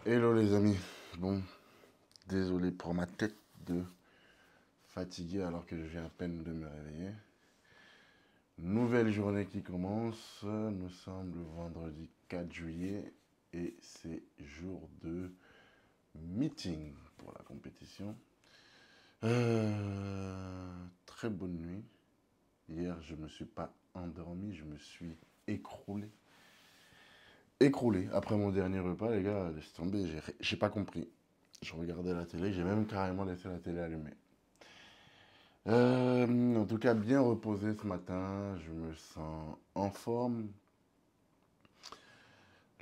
Hello les amis, bon, désolé pour ma tête de fatigué alors que je viens à peine de me réveiller. Nouvelle journée qui commence, nous sommes le vendredi 4 juillet et c'est jour de meeting pour la compétition. Très bonne nuit. Hier je me suis pas endormi, je me suis écroulé. Écroulé après mon dernier repas les gars, laisse tomber, j'ai pas compris. Je regardais la télé, j'ai même carrément laissé la télé allumée. En tout cas, bien reposé ce matin, je me sens en forme.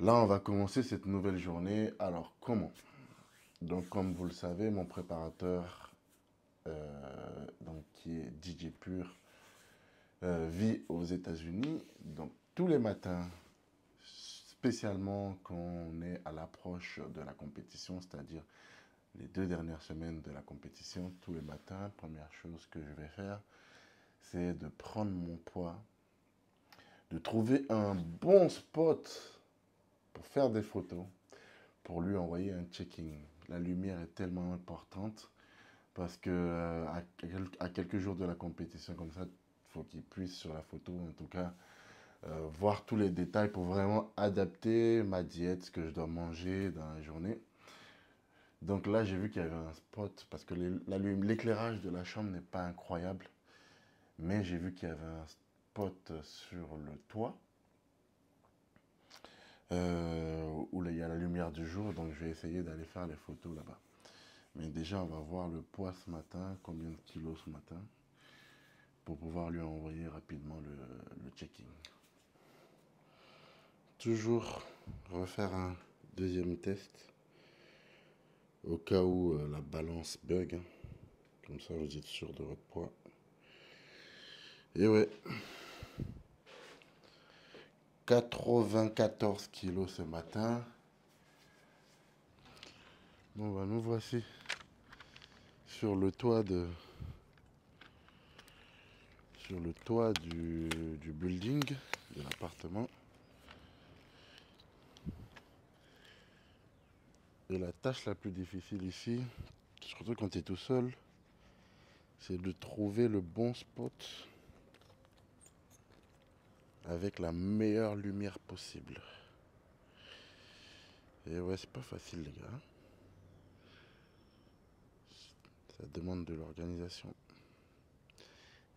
Là, on va commencer cette nouvelle journée. Alors, comment? Donc, comme vous le savez, mon préparateur, donc, qui est DJ Pur, vit aux États-Unis. Donc, tous les matins, spécialement quand on est à l'approche de la compétition, c'est-à-dire les 2 dernières semaines de la compétition, tous les matins, première chose que je vais faire, c'est de prendre mon poids, de trouver un bon spot pour faire des photos, pour lui envoyer un checking. La lumière est tellement importante parce que à quelques jours de la compétition comme ça, il faut qu'il puisse sur la photo, en tout cas, voir tous les détails pour vraiment adapter ma diète, ce que je dois manger dans la journée. Donc là, j'ai vu qu'il y avait un spot parce que l'éclairage de la chambre n'est pas incroyable, mais j'ai vu qu'il y avait un spot sur le toit où il y a la lumière du jour, donc je vais essayer d'aller faire les photos là-bas. Mais déjà, on va voir le poids ce matin, combien de kilos ce matin, pour pouvoir lui envoyer rapidement le checking. Toujours refaire un deuxième test, au cas où la balance bug, comme ça vous êtes sûr de votre poids. Et ouais, 94 kilos ce matin. Bon bah nous voici sur le toit du building, de l'appartement. Et la tâche la plus difficile ici, surtout quand tu es tout seul, c'est de trouver le bon spot avec la meilleure lumière possible. Et ouais, c'est pas facile les gars. Ça demande de l'organisation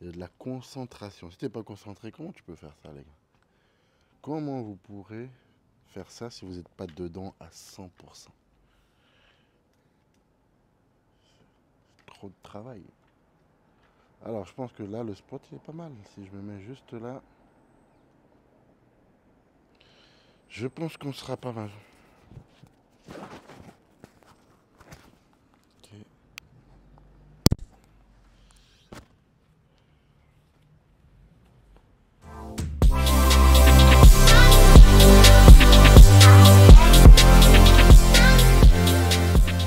et de la concentration. Si t'es pas concentré, comment tu peux faire ça les gars? Comment vous pourrez faire ça si vous n'êtes pas dedans à 100%? Trop de travail. Alors je pense que là le spot il est pas mal. Si je me mets juste là, je pense qu'on sera pas mal. Ok.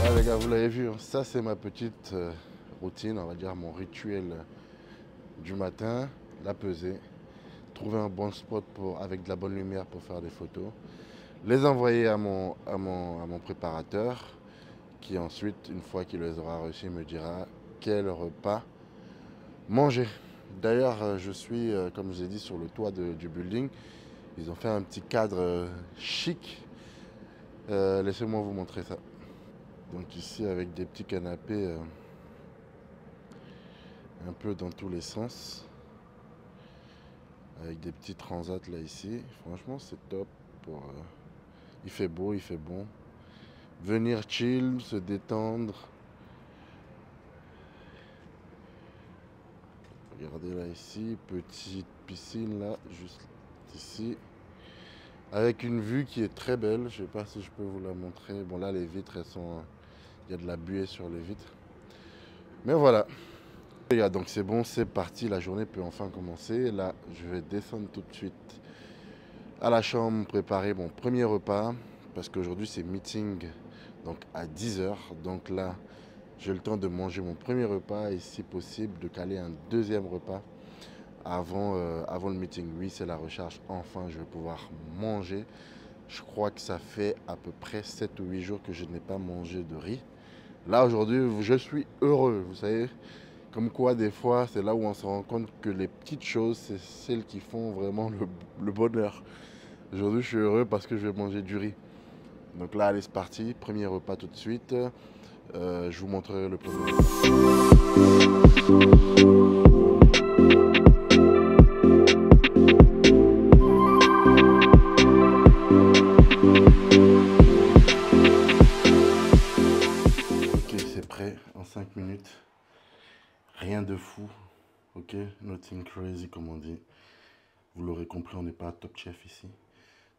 Ah les gars, vous l'avez vu, hein, ça c'est ma petite routine, on va dire mon rituel du matin, la pesée, trouver un bon spot avec de la bonne lumière pour faire des photos, les envoyer à mon préparateur qui ensuite, une fois qu'il les aura reçus, me dira quel repas manger. D'ailleurs, je suis, comme je vous ai dit, sur le toit du building. Ils ont fait un petit cadre chic. Laissez-moi vous montrer ça. Donc ici, avec des petits canapés un peu dans tous les sens. Avec des petits transats là ici. Franchement, c'est top. Il fait beau, il fait bon. Venir chill, se détendre. Regardez là ici, petite piscine là, juste ici. Avec une vue qui est très belle. Je sais pas si je peux vous la montrer. Bon là les vitres elles sont. Il y a de la buée sur les vitres. Mais voilà. Les gars, donc c'est bon, c'est parti. La journée peut enfin commencer. Là, je vais descendre tout de suite à la chambre, préparer mon premier repas. Parce qu'aujourd'hui c'est meeting donc à 10h. Donc là, j'ai le temps de manger mon premier repas et si possible de caler un deuxième repas avant le meeting. Oui, c'est la recharge. Enfin, je vais pouvoir manger Je crois que ça fait à peu près 7 ou 8 jours que je n'ai pas mangé de riz. Là, aujourd'hui, je suis heureux, vous savez. Comme quoi, des fois, c'est là où on se rend compte que les petites choses, c'est celles qui font vraiment le bonheur. Aujourd'hui, je suis heureux parce que je vais manger du riz. Donc là, allez, c'est parti. Premier repas tout de suite. Je vous montrerai le premier. Ok, c'est prêt en 5 minutes. Rien de fou. Ok, nothing crazy comme on dit. Vous l'aurez compris, on n'est pas Top Chef ici.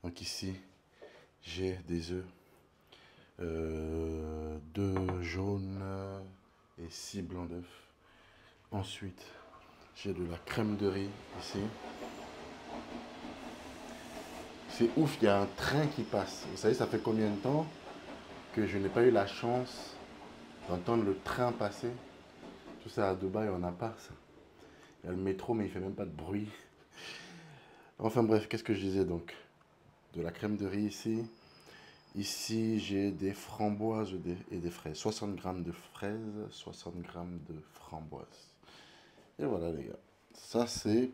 Donc ici, j'ai des œufs. 2 jaunes et 6 blancs d'œufs. Ensuite, j'ai de la crème de riz ici. C'est ouf, il y a un train qui passe. Vous savez, ça fait combien de temps que je n'ai pas eu la chance d'entendre le train passer? Tout ça à Dubaï, on n'a pas ça. Il y a le métro, mais il ne fait même pas de bruit. Enfin bref, qu'est-ce que je disais donc? De la crème de riz ici. Ici, j'ai des framboises et des fraises. 60 grammes de fraises, 60 grammes de framboises. Et voilà les gars. Ça, c'est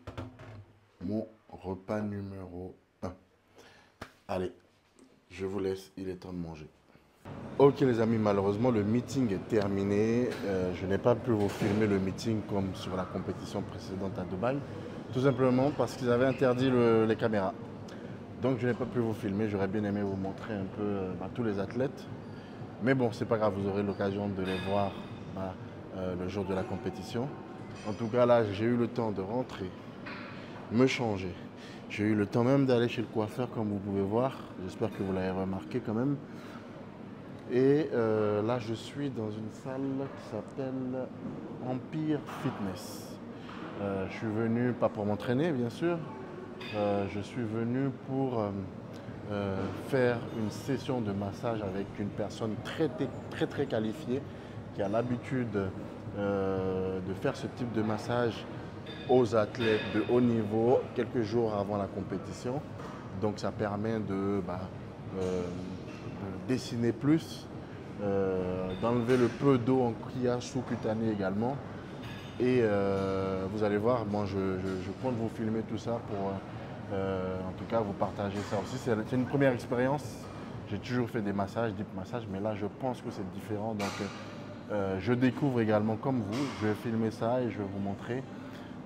mon repas numéro 1. Allez, je vous laisse, il est temps de manger. Ok les amis, malheureusement, le meeting est terminé. Je n'ai pas pu vous filmer le meeting comme sur la compétition précédente à Dubaï. Tout simplement parce qu'ils avaient interdit les caméras. Donc je n'ai pas pu vous filmer, j'aurais bien aimé vous montrer un peu tous les athlètes. Mais bon, c'est pas grave, vous aurez l'occasion de les voir le jour de la compétition. En tout cas là, j'ai eu le temps de rentrer, me changer. J'ai eu le temps même d'aller chez le coiffeur comme vous pouvez voir. J'espère que vous l'avez remarqué quand même. Et là, je suis dans une salle qui s'appelle Empire Fitness. Je suis venu, pas pour m'entraîner bien sûr, je suis venu pour faire une session de massage avec une personne très qualifiée qui a l'habitude de faire ce type de massage aux athlètes de haut niveau quelques jours avant la compétition. Donc ça permet de dessiner plus, d'enlever le peu d'eau qu'il y a sous-cutané également. Et vous allez voir, moi je compte vous filmer tout ça pour en tout cas vous partager ça aussi. C'est une première expérience. J'ai toujours fait des massages, deep massages, mais là je pense que c'est différent. Donc je découvre également comme vous. Je vais filmer ça et je vais vous montrer.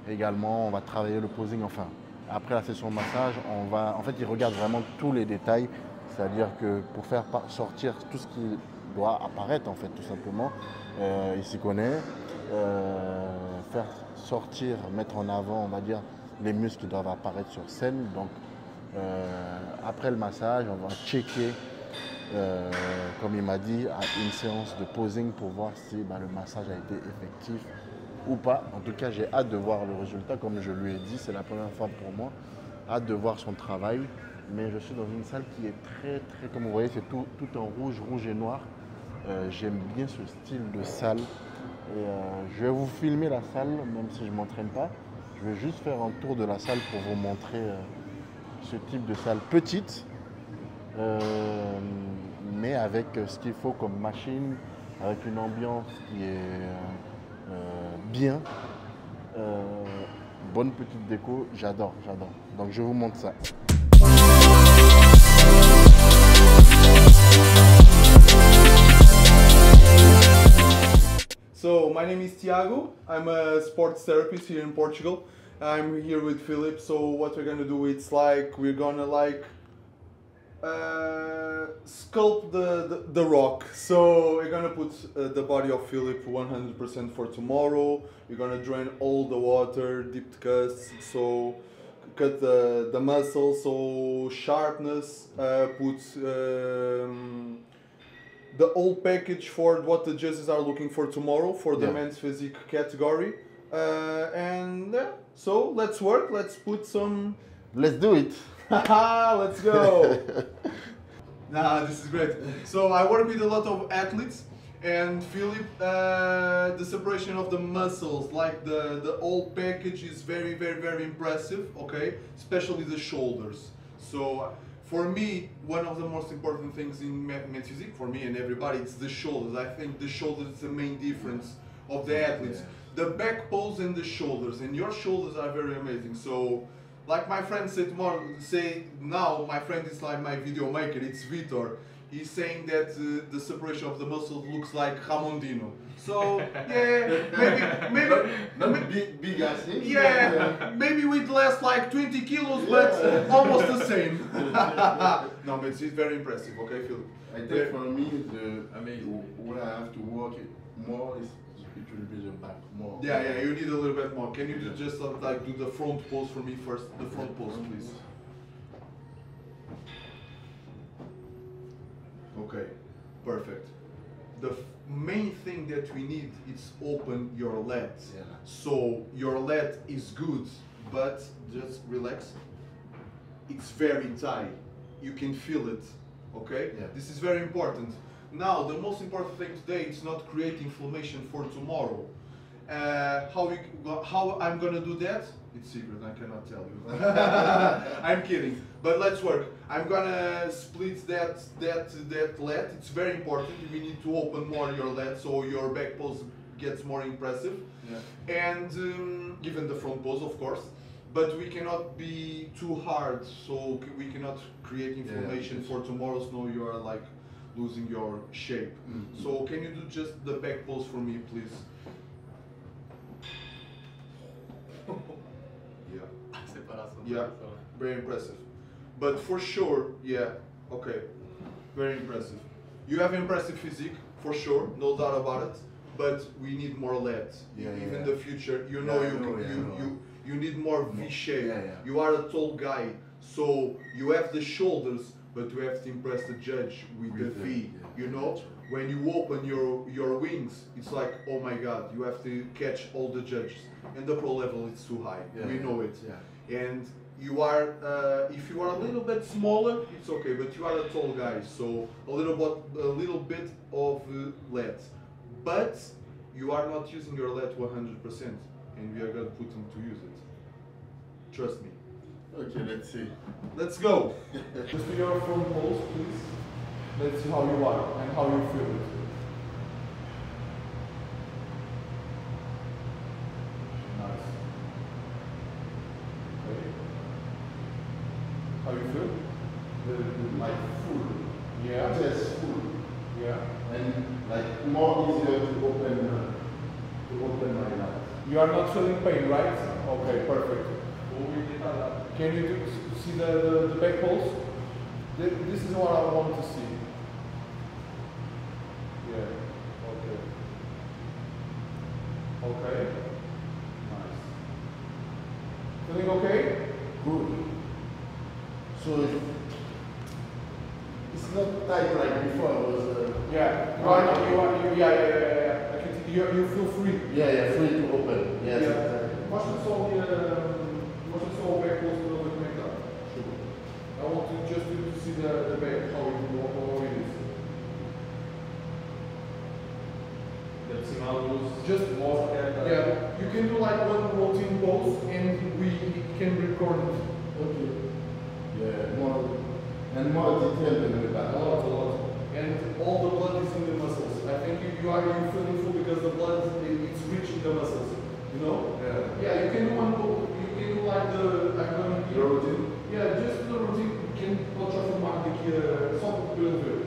Également, on va travailler le posing. Enfin, après la session de massage, en fait, il regarde vraiment tous les détails. C'est-à-dire que pour faire sortir tout ce qui doit apparaître, en fait, tout simplement, il s'y connaît. Faire sortir, mettre en avant, on va dire, les muscles qui doivent apparaître sur scène. Donc, après le massage, on va checker, comme il m'a dit, une séance de posing pour voir si le massage a été effectif ou pas. En tout cas, j'ai hâte de voir le résultat. Comme je lui ai dit, c'est la première fois pour moi. Hâte de voir son travail. Mais je suis dans une salle qui est très, comme vous voyez, c'est tout en rouge et noir. J'aime bien ce style de salle. Et, je vais vous filmer la salle, même si je ne m'entraîne pas. Je vais juste faire un tour de la salle pour vous montrer ce type de salle petite, mais avec ce qu'il faut comme machine, avec une ambiance qui est bien. Bonne petite déco, j'adore. Donc je vous montre ça. So my name is Tiago. I'm a sports therapist here in Portugal. I'm here with Philip. So what we're gonna do, it's like we're gonna sculpt the rock. So we're gonna put the body of Philip 100% for tomorrow. We're gonna drain all the water, deep cuts, so cut the muscles, so sharpness, put the whole package for what the judges are looking for tomorrow for the men's physique category. So let's work, let's put some... Let's do it! Let's go! Nah, this is great. So I work with a lot of athletes, and Philip, the separation of the muscles, like the whole package is very impressive, okay? Especially the shoulders. So For me, one of the most important things in men's physique, for me and everybody, it's the shoulders. I think the shoulders is the main difference of the athletes. The back pose and the shoulders, and your shoulders are very amazing. So, like my friend said tomorrow, now my friend is like my video maker, it's Vitor. He's saying that the separation of the muscles looks like Ramondino. So yeah, maybe not big ass thing. yeah, maybe with less like 20 kilos, but almost the same. No, but it's very impressive. Okay, Philip. I think for me, where I have to work it more is it will be the back more. Yeah, you need a little bit more. Can you just like do the front pose for me first? The front pose, please. Okay, perfect. The main thing that we need is open your lats. Yeah. So your lat is good, but just relax. It's very tight. You can feel it. Okay? Yeah. This is very important. Now, the most important thing today is not create inflammation for tomorrow. How I'm gonna do that? It's secret, I cannot tell you. I'm kidding, but let's work. I'm gonna split that lat. It's very important. We need to open more your lat so your back pose gets more impressive. Yeah. And even the front pose, of course. But we cannot be too hard, so we cannot create inflammation for tomorrow. So you are like losing your shape. Mm-hmm. So can you do just the back pose for me, please? Yeah, very impressive. But for sure, yeah, okay, very impressive. You have impressive physique, for sure, no doubt about it. But we need more lats. Even in the future, you need more V shape. Yeah. You are a tall guy, so you have the shoulders, but you have to impress the judge with the V. You know, when you open your wings, it's like, oh my God, you have to catch all the judges. And the pro level is too high. We know it. Yeah. And you are, if you are a little bit smaller, it's okay. But you are a tall guy, so a little bit of lats. But you are not using your lat 100%, and we are going to put them to use it. Trust me. Okay, let's see. Let's go. Just do your front pose, please. Let's see how you are and how you feel it. Nice. Okay. How you feel? Like full. Yeah. Just full. Yeah. And like more easier to open my lat. You are not feeling pain, right? Okay, perfect. Can you see the back pulse? This is what I want to see. Yeah. Okay. Okay. Nice. Feeling okay? Good. So it's not tight like before. It was. Yeah. You feel free. Yeah, free to open. Yes. Možeš back pulse a little bit make up? Sure. I want to just to see the back, how it is. Just more. Yeah, you can do like one routine pose and we can record it. Okay. Yeah, more detailed than the back. A lot. And all the blood is in the muscles. I think you are feeling full because the blood it's reaching the muscles. You know? Yeah, you can do one pose. You can do like the routine. Yeah, just the routine. Pode já filmar daqui só para poder ver.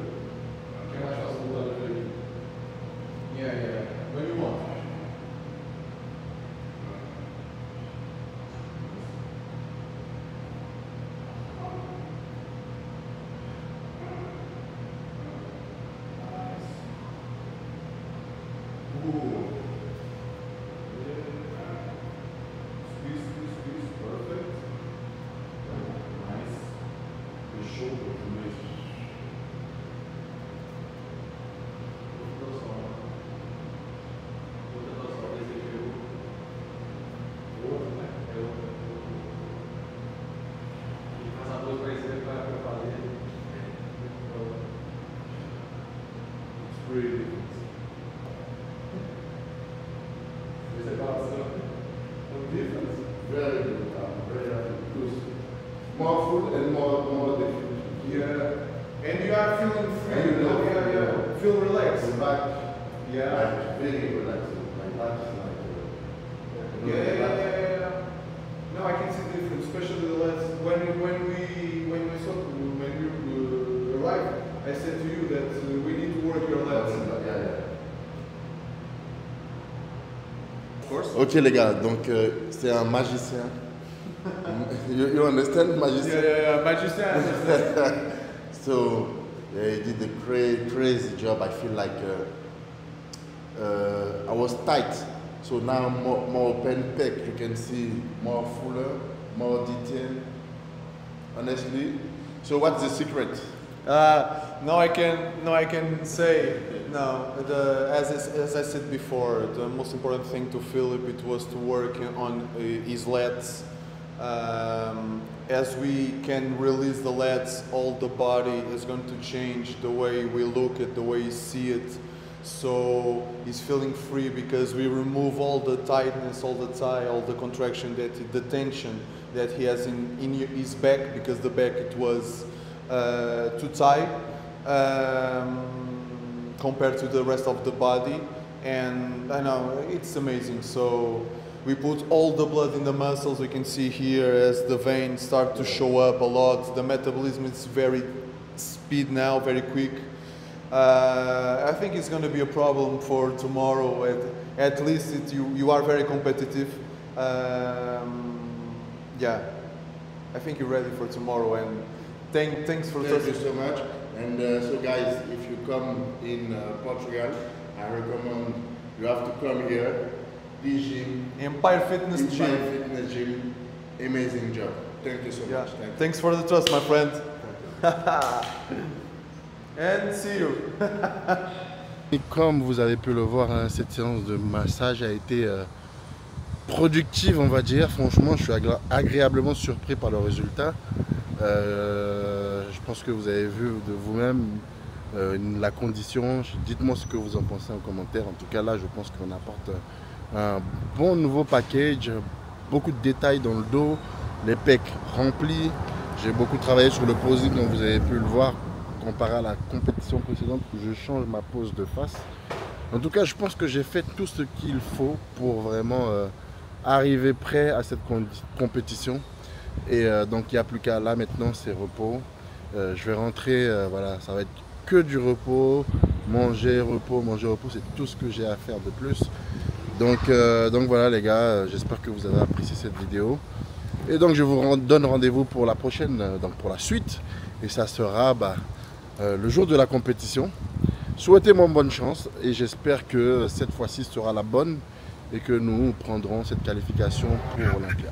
Que é mais fácil de voltar a ver aqui. Yeah. When you want. Squeeze, perfect. Nice. The shoulder, amazing. It's pretty different. Is it about some difference? Very good. Very good. More food and more different. Yeah. And you are feeling free, you know? Yeah. Feel relaxed. The back, Yeah. like, very relaxing. My back is like, Yeah. No, I can see the difference, especially the last when you arrived. I said to you that we need to work your lats. Of course. Ok les gars, donc c'est un magicien. you understand magicien? Yeah. Magician. So he did a crazy job. I feel like I was tight. So now more open pec. You can see more fuller, more detail. Honestly. So what's the secret? No, I can say no. As I said before, the most important thing to Philip it was to work on his lats. As we can release the lats, all the body is going to change the way we look at, the way we see it. So he's feeling free because we remove all the tightness, all the tie, all the contraction, the tension that he has in his back, because the back it was too tight compared to the rest of the body, and I know it's amazing. So we put all the blood in the muscles. You can see here as the veins start to show up a lot. The metabolism is very speed now, very quick. I think it's going to be a problem for tomorrow. At least you are very competitive. Yeah, I think you're ready for tomorrow. And thanks for Thank you so much. And so guys, if you come in Portugal, I recommend you have to come here. This gym, Empire Fitness Gym, amazing job. Thank you so much. Thanks for the trust, my friend. And see you. Et comme vous avez pu le voir, hein, cette séance de massage a été productive, on va dire. Franchement, je suis agréablement surpris par le résultat. Je pense que vous avez vu de vous-même la condition. Dites-moi ce que vous en pensez en commentaire. En tout cas, là, je pense qu'on apporte un bon nouveau package. Beaucoup de détails dans le dos, les pecs remplis. J'ai beaucoup travaillé sur le posing, comme vous avez pu le voir, comparé à la compétition précédente où je change ma pose de face. En tout cas, je pense que j'ai fait tout ce qu'il faut pour vraiment arriver prêt à cette compétition. Et donc il n'y a plus qu'à là maintenant, c'est repos. Je vais rentrer, voilà, ça va être que du repos, manger, repos, c'est tout ce que j'ai à faire de plus. Donc voilà les gars, j'espère que vous avez apprécié cette vidéo. Et donc je vous donne rendez-vous pour la prochaine, donc pour la suite. Et ça sera le jour de la compétition. Souhaitez-moi bonne chance et j'espère que cette fois-ci sera la bonne et que nous prendrons cette qualification pour l'Olympia.